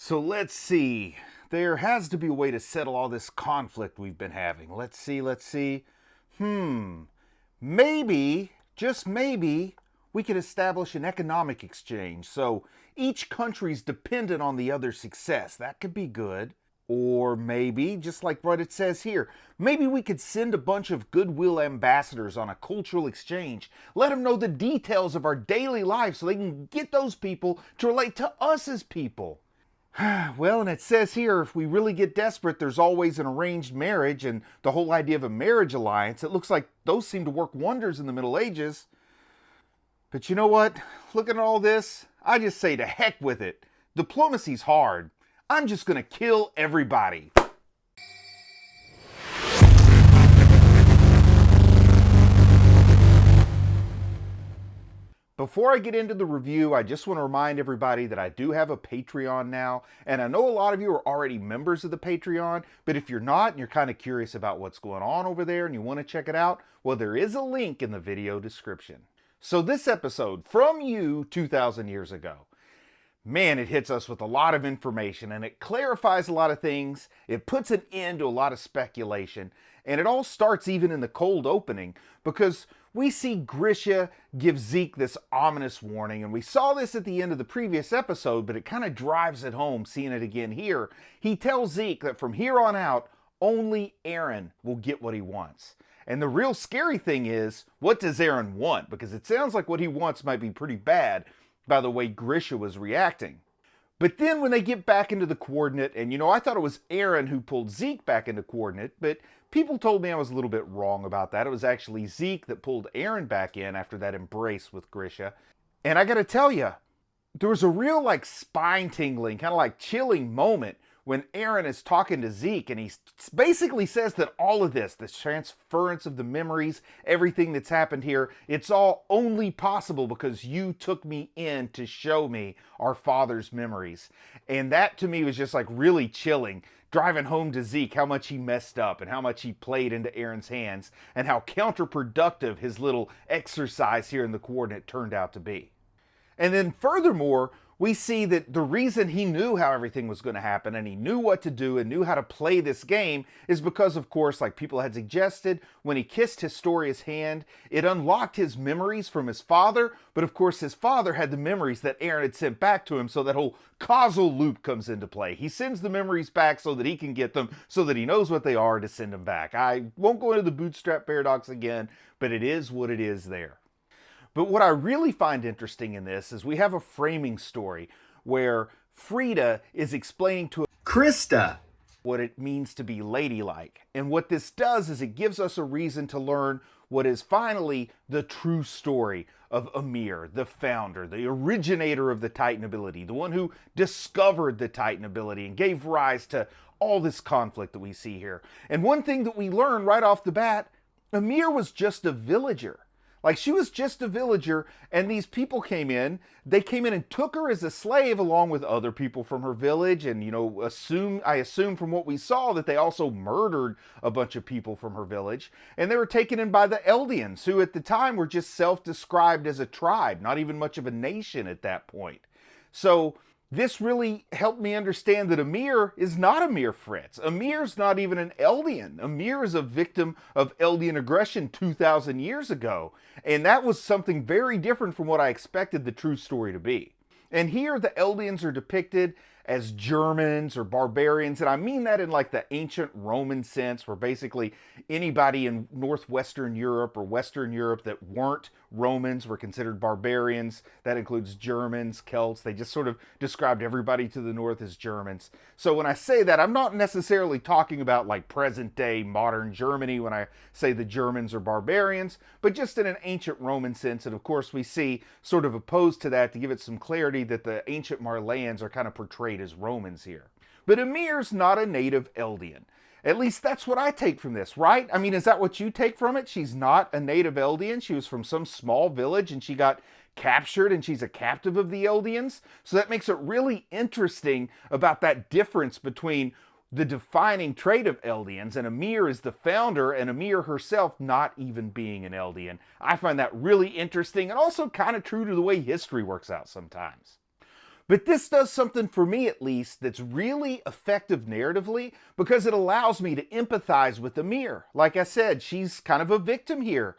So let's see. There has to be a way to settle all this conflict we've been having. Let's see. Maybe, just maybe, we could establish an economic exchange. So each country's dependent on the other's success. That could be good. Or maybe, just like what it says here, maybe we could send a bunch of goodwill ambassadors on a cultural exchange. Let them know the details of our daily life so they can get those people to relate to us as people. Well, and it says here, if we really get desperate, there's always an arranged marriage and the whole idea of a marriage alliance. It looks like those seem to work wonders in the Middle Ages. But you know what? Looking at all this, I just say to heck with it. Diplomacy's hard. I'm just gonna kill everybody. Before I get into the review, I just want to remind everybody that I do have a Patreon now, and I know a lot of you are already members of the Patreon, but if you're not and you're kind of curious about what's going on over there and you want to check it out, well, there is a link in the video description. So this episode, From You 2,000 Years Ago, man, it hits us with a lot of information and it clarifies a lot of things. It puts an end to a lot of speculation. And it all starts even in the cold opening because we see Grisha give Zeke this ominous warning. And we saw this at the end of the previous episode, but it kind of drives it home seeing it again here. He tells Zeke that from here on out, only Aaron will get what he wants. And the real scary thing is, what does Aaron want? Because it sounds like what he wants might be pretty bad by the way Grisha was reacting. But then when they get back into the coordinate, and I thought it was Aaron who pulled Zeke back into coordinate, but people told me I was a little bit wrong about that. It was actually Zeke that pulled Aaron back in after that embrace with Grisha. And I gotta tell you, there was a real spine tingling, kind of chilling moment when Aaron is talking to Zeke and he basically says that all of this transference of the memories, everything that's happened here, it's all only possible because you took me in to show me our father's memories. And that to me was just really chilling, driving home to Zeke how much he messed up and how much he played into Aaron's hands and how counterproductive his little exercise here in the coordinate turned out to be. And then furthermore, we see that the reason he knew how everything was going to happen and he knew what to do and knew how to play this game is because, of course, like people had suggested, when he kissed Historia's hand, it unlocked his memories from his father. But of course, his father had the memories that Aaron had sent back to him, so that whole causal loop comes into play. He sends the memories back so that he can get them, so that he knows what they are to send them back. I won't go into the bootstrap paradox again, but it is what it is there. But what I really find interesting in this is we have a framing story where Frida is explaining to Krista what it means to be ladylike. And what this does is it gives us a reason to learn what is finally the true story of Ymir, the founder, the originator of the Titan ability, the one who discovered the Titan ability and gave rise to all this conflict that we see here. And one thing that we learn right off the bat, Ymir was just a villager. She was just a villager, and these people came in. They came in and took her as a slave along with other people from her village. And, I assume from what we saw that they also murdered a bunch of people from her village. And they were taken in by the Eldians, who at the time were just self-described as a tribe, not even much of a nation at that point. So this really helped me understand that Ymir is not Ymir Fritz. Ymir's not even an Eldian. Ymir is a victim of Eldian aggression 2,000 years ago. And that was something very different from what I expected the true story to be. And here the Eldians are depicted as Germans or barbarians, and I mean that in the ancient Roman sense, where basically anybody in northwestern Europe or Western Europe that weren't Romans were considered barbarians. That includes Germans, Celts. They just sort of described everybody to the north as Germans. So when I say that, I'm not necessarily talking about present day modern Germany when I say the Germans are barbarians, but just in an ancient Roman sense. And of course we see sort of opposed to that, to give it some clarity, that the ancient Marleyans are kind of portrayed as Romans here. But Ymir's not a native Eldian. At least that's what I take from this, right? I mean, is that what you take from it? She's not a native Eldian. She was from some small village and she got captured and she's a captive of the Eldians. So that makes it really interesting about that difference between the defining trait of Eldians, and Ymir is the founder, and Ymir herself not even being an Eldian. I find that really interesting and also kind of true to the way history works out sometimes. But this does something for me, at least, that's really effective narratively because it allows me to empathize with Ymir. Like I said, she's kind of a victim here.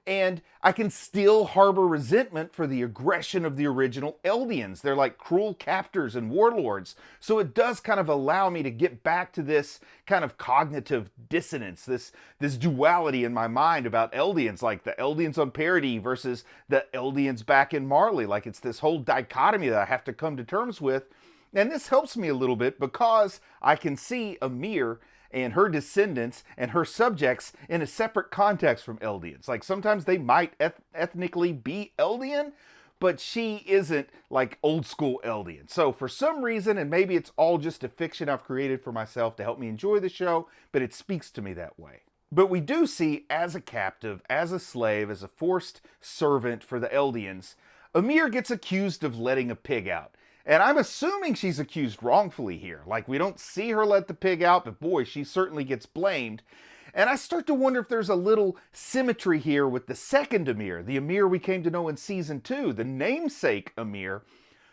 And I can still harbor resentment for the aggression of the original Eldians. They're like cruel captors and warlords. So it does kind of allow me to get back to this kind of cognitive dissonance, this duality in my mind about Eldians, like the Eldians on Paradis versus the Eldians back in Marley. Like it's this whole dichotomy that I have to come to terms with. And this helps me a little bit because I can see Ymir and her descendants and her subjects in a separate context from Eldians. Like sometimes they might ethnically be Eldian, but she isn't like old school Eldian. So for some reason, and maybe it's all just a fiction I've created for myself to help me enjoy the show, but it speaks to me that way. But we do see, as a captive, as a slave, as a forced servant for the Eldians, Ymir gets accused of letting a pig out. And I'm assuming she's accused wrongfully here. Like, we don't see her let the pig out, but boy, she certainly gets blamed. And I start to wonder if there's a little symmetry here with the second Ymir, the Ymir we came to know in Season 2, the namesake Ymir,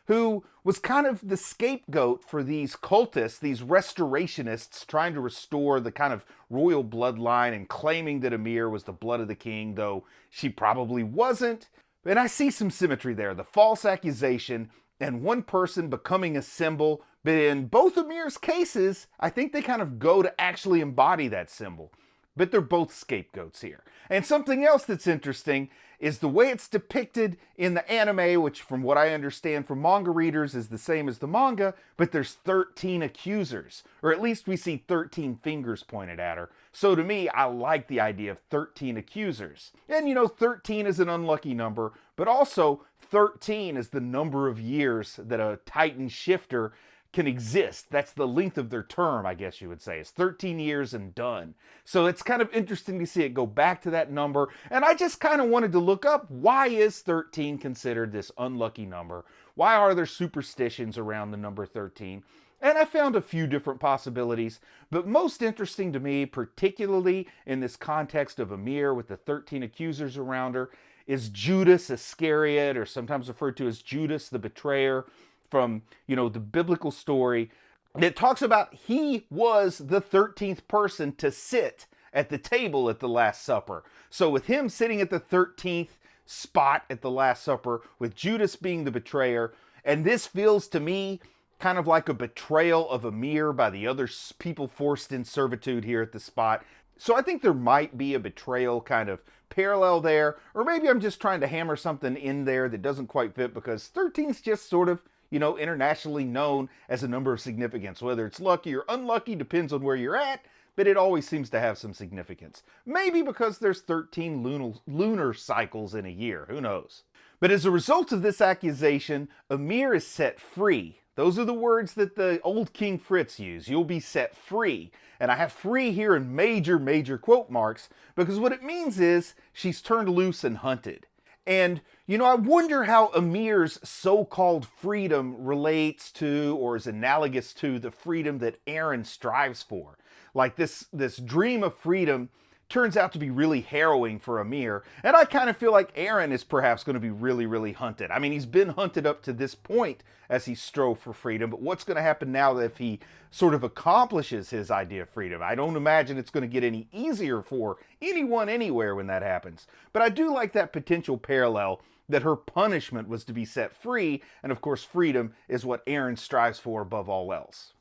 who was kind of the scapegoat for these cultists, these restorationists trying to restore the kind of royal bloodline and claiming that Ymir was the blood of the king, though she probably wasn't. And I see some symmetry there, the false accusation and one person becoming a symbol, but in both Ymir's cases, I think they kind of go to actually embody that symbol. But they're both scapegoats here. And something else that's interesting is the way it's depicted in the anime, which from what I understand from manga readers is the same as the manga, but there's 13 accusers, or at least we see 13 fingers pointed at her. So to me, I like the idea of 13 accusers. And you know, 13 is an unlucky number, but also 13 is the number of years that a Titan shifter can exist. That's the length of their term, I guess you would say. It's 13 years and done. So it's kind of interesting to see it go back to that number. And I just kind of wanted to look up, why is 13 considered this unlucky number? Why are there superstitions around the number 13? And I found a few different possibilities, but most interesting to me, particularly in this context of Ymir with the 13 accusers around her, is Judas Iscariot, or sometimes referred to as Judas the Betrayer, from, you know, the biblical story that talks about he was the 13th person to sit at the table at the Last Supper. So with him sitting at the 13th spot at the Last Supper, with Judas being the betrayer, and this feels to me kind of like a betrayal of Ymir by the other people forced in servitude here at the spot. So I think there might be a betrayal kind of parallel there, or maybe I'm just trying to hammer something in there that doesn't quite fit, because 13 is just sort of, you know, internationally known as a number of significance. Whether it's lucky or unlucky depends on where you're at, but it always seems to have some significance. Maybe because there's 13 lunar cycles in a year, who knows? But as a result of this accusation, Ymir is set free. Those are the words that the old King Fritz used. You'll be set free. And I have free here in major, major quote marks, because what it means is she's turned loose and hunted. And, you know, I wonder how Ymir's so-called freedom relates to, or is analogous to, the freedom that Eren strives for. Like this dream of freedom turns out to be really harrowing for Ymir, and I kind of feel like Eren is perhaps going to be really, really hunted. I mean, he's been hunted up to this point as he strove for freedom, but what's going to happen now if he sort of accomplishes his idea of freedom? I don't imagine it's going to get any easier for anyone anywhere when that happens. But I do like that potential parallel that her punishment was to be set free, and of course freedom is what Eren strives for above all else.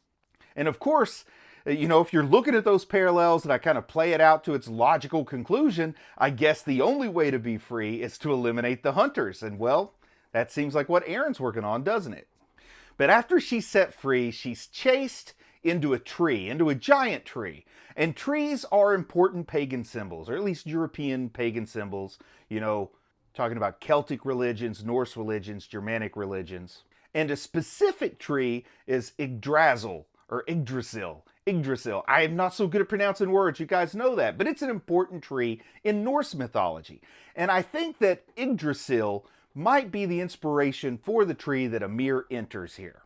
And of course, you know, if you're looking at those parallels and I kind of play it out to its logical conclusion, I guess the only way to be free is to eliminate the hunters. And well, that seems like what Eren's working on, doesn't it? But after she's set free, she's chased into a tree, into a giant tree. And trees are important pagan symbols, or at least European pagan symbols. You know, talking about Celtic religions, Norse religions, Germanic religions. And a specific tree is Yggdrasil, or Yggdrasil. Yggdrasil. I am not so good at pronouncing words, you guys know that, but it's an important tree in Norse mythology. And I think that Yggdrasil might be the inspiration for the tree that Ymir enters here.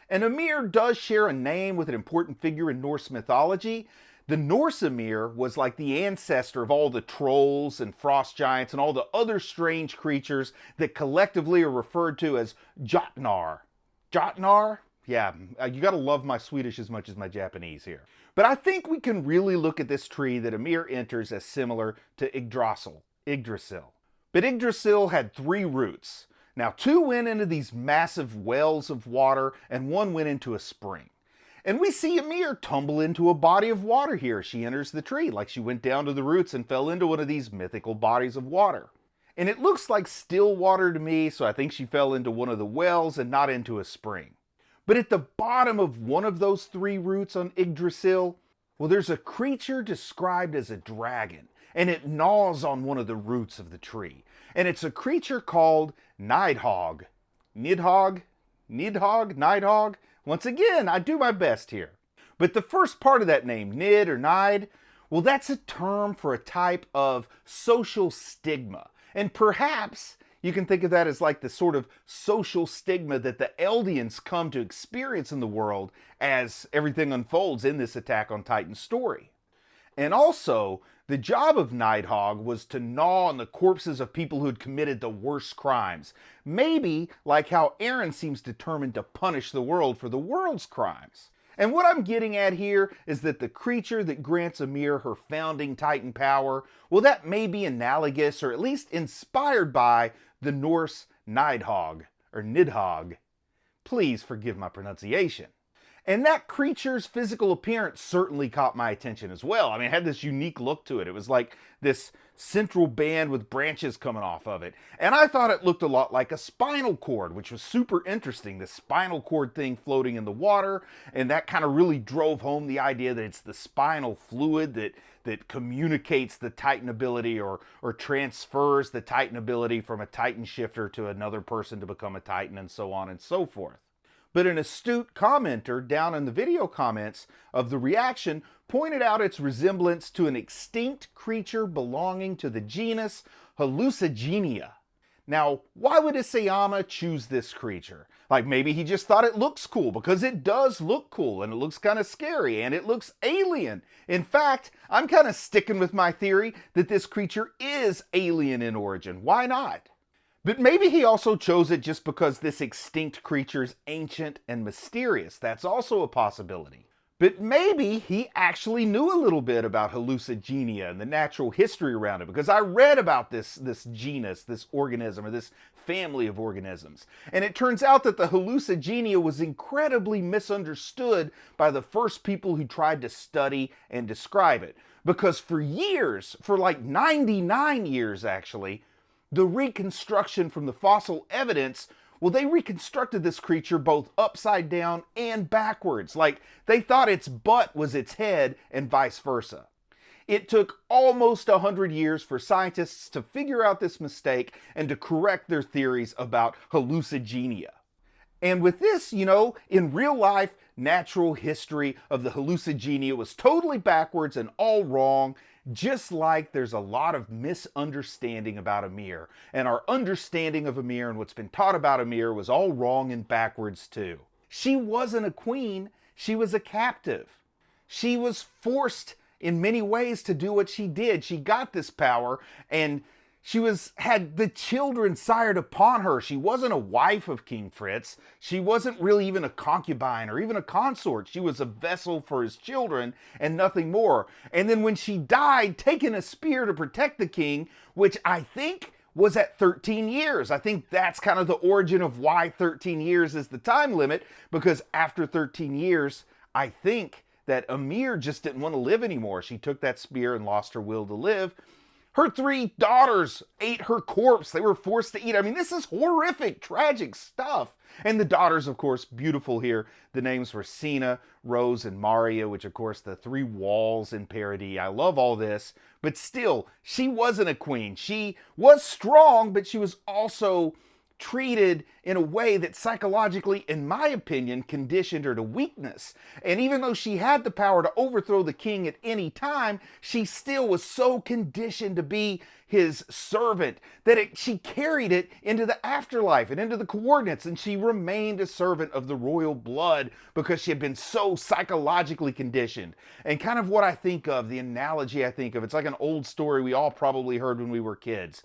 And Ymir does share a name with an important figure in Norse mythology. The Norse Ymir was like the ancestor of all the trolls and frost giants and all the other strange creatures that collectively are referred to as Jotnar. Jotnar? Yeah, you gotta love my Swedish as much as my Japanese here. But I think we can really look at this tree that Ymir enters as similar to Yggdrasil. But Yggdrasil had 3 roots. Now 2 went into these massive wells of water and 1 went into a spring. And we see Ymir tumble into a body of water here as she enters the tree, like she went down to the roots and fell into one of these mythical bodies of water. And it looks like still water to me, so I think she fell into one of the wells and not into a spring. But at the bottom of one of those 3 roots on Yggdrasil, well, there's a creature described as a dragon, and it gnaws on one of the roots of the tree. And it's a creature called Nidhogg. Nidhogg? Once again, I do my best here. But the first part of that name, Nid or Nide, well, that's a term for a type of social stigma. And perhaps you can think of that as like the sort of social stigma that the Eldians come to experience in the world as everything unfolds in this Attack on Titan story. And also, the job of Nidhogg was to gnaw on the corpses of people who had committed the worst crimes. Maybe like how Eren seems determined to punish the world for the world's crimes. And what I'm getting at here is that the creature that grants Ymir her founding Titan power, well, that may be analogous or at least inspired by the Norse Nidhogg, or Nidhogg. Please forgive my pronunciation. And that creature's physical appearance certainly caught my attention as well. I mean, it had this unique look to it. It was like this central band with branches coming off of it. And I thought it looked a lot like a spinal cord, which was super interesting. The spinal cord thing floating in the water. And that kind of really drove home the idea that it's the spinal fluid that communicates the Titan ability or transfers the Titan ability from a Titan shifter to another person to become a Titan, and so on and so forth. But an astute commenter down in the video comments of the reaction pointed out its resemblance to an extinct creature belonging to the genus Hallucigenia. Now, why would Isayama choose this creature? Like, maybe he just thought it looks cool, because it does look cool, and it looks kind of scary, and it looks alien. In fact, I'm kind of sticking with my theory that this creature is alien in origin. Why not? But maybe he also chose it just because this extinct creature is ancient and mysterious. That's also a possibility. But maybe he actually knew a little bit about Hallucigenia and the natural history around it, because I read about this genus, this organism, or this family of organisms. And it turns out that the Hallucigenia was incredibly misunderstood by the first people who tried to study and describe it. Because for years, for like 99 years actually, the reconstruction from the fossil evidence, well, they reconstructed this creature both upside down and backwards. Like, they thought its butt was its head and vice versa. It took almost 100 years for scientists to figure out this mistake and to correct their theories about Hallucigenia. And with this, in real life, natural history of the Hallucigenia was totally backwards and all wrong, just like there's a lot of misunderstanding about Ymir. And our understanding of Ymir and what's been taught about Ymir was all wrong and backwards too. She wasn't a queen, she was a captive. She was forced in many ways to do what she did. She got this power and she had the children sired upon her. She wasn't a wife of King Fritz. She wasn't really even a concubine or even a consort. She was a vessel for his children and nothing more. And then when she died, taking a spear to protect the king, which I think was at 13 years. I think that's kind of the origin of why 13 years is the time limit, because after 13 years, I think that Ymir just didn't want to live anymore. She took that spear and lost her will to live. Her 3 daughters ate her corpse. They were forced to eat. I mean, this is horrific, tragic stuff. And the daughters, of course, beautiful here. The names were Sina, Rose, and Maria, which, of course, the 3 walls in parody. I love all this. But still, she wasn't a queen. She was strong, but she was also treated in a way that psychologically, in my opinion, conditioned her to weakness. And even though she had the power to overthrow the king at any time, she still was so conditioned to be his servant that she carried it into the afterlife and into the coordinates, and she remained a servant of the royal blood because she had been so psychologically conditioned. And kind of what I think of, the analogy I think of, it's like an old story we all probably heard when we were kids.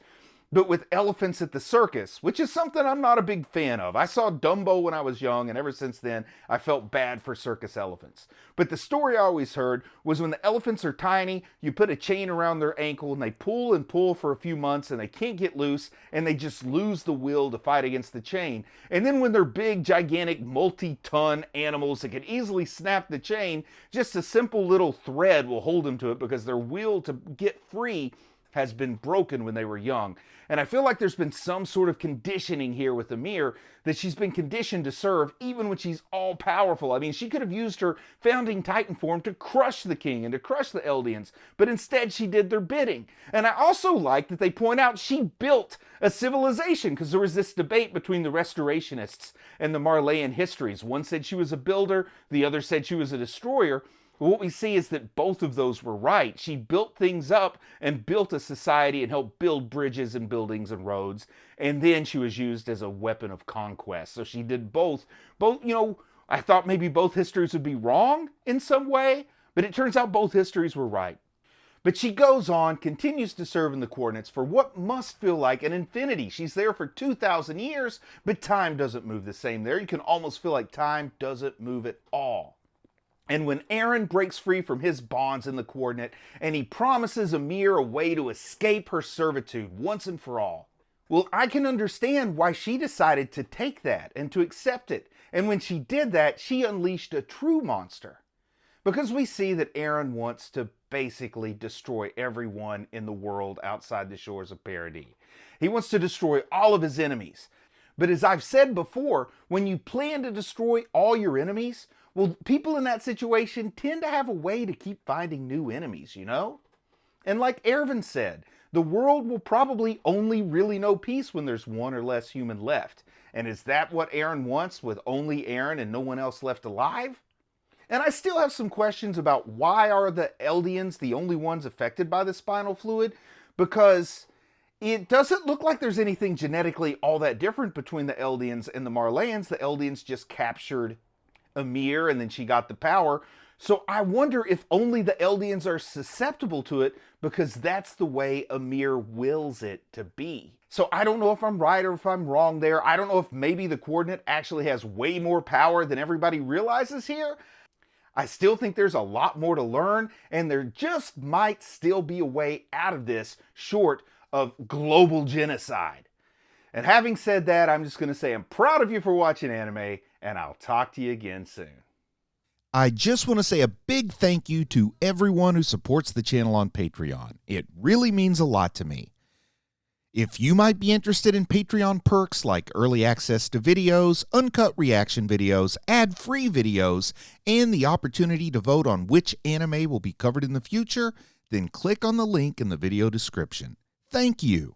but with elephants at the circus, which is something I'm not a big fan of. I saw Dumbo when I was young, and ever since then, I felt bad for circus elephants. But the story I always heard was when the elephants are tiny, you put a chain around their ankle, and they pull and pull for a few months, and they can't get loose, and they just lose the will to fight against the chain. And then when they're big, gigantic, multi-ton animals that can easily snap the chain, just a simple little thread will hold them to it because their will to get free has been broken when they were young. And I feel like there's been some sort of conditioning here with Ymir, that she's been conditioned to serve even when she's all powerful. I mean, she could have used her founding Titan form to crush the king and to crush the Eldians, but instead she did their bidding. And I also like that they point out she built a civilization, because there was this debate between the restorationists and the Marleyan histories. One said she was a builder, the other said she was a destroyer. What we see is that both of those were right. She built things up and built a society and helped build bridges and buildings and roads. And then she was used as a weapon of conquest. So she did both. I thought maybe both histories would be wrong in some way, but it turns out both histories were right. But she goes on, continues to serve in the coordinates for what must feel like an infinity. She's there for 2,000 years, but time doesn't move the same there. You can almost feel like time doesn't move at all. And when Eren breaks free from his bonds in the coordinate, and he promises Ymir a way to escape her servitude once and for all, well, I can understand why she decided to take that and to accept it. And when she did that, she unleashed a true monster. Because we see that Eren wants to basically destroy everyone in the world outside the shores of Paradis. He wants to destroy all of his enemies. But as I've said before, when you plan to destroy all your enemies, well, people in that situation tend to have a way to keep finding new enemies, you know? And like Erwin said, the world will probably only really know peace when there's one or less human left. And is that what Eren wants, with only Eren and no one else left alive? And I still have some questions about why are the Eldians the only ones affected by the spinal fluid? Because it doesn't look like there's anything genetically all that different between the Eldians and the Marleyans. The Eldians just captured Ymir and then she got the power. So I wonder if only the Eldians are susceptible to it because that's the way Ymir wills it to be. So I don't know if I'm right or if I'm wrong there. I don't know if maybe the coordinate actually has way more power than everybody realizes here. I still think there's a lot more to learn, and there just might still be a way out of this short of global genocide. And having said that, I'm just going to say I'm proud of you for watching anime, and I'll talk to you again soon. I just want to say a big thank you to everyone who supports the channel on Patreon. It really means a lot to me. If you might be interested in Patreon perks like early access to videos, uncut reaction videos, ad-free videos, and the opportunity to vote on which anime will be covered in the future, then click on the link in the video description. Thank you.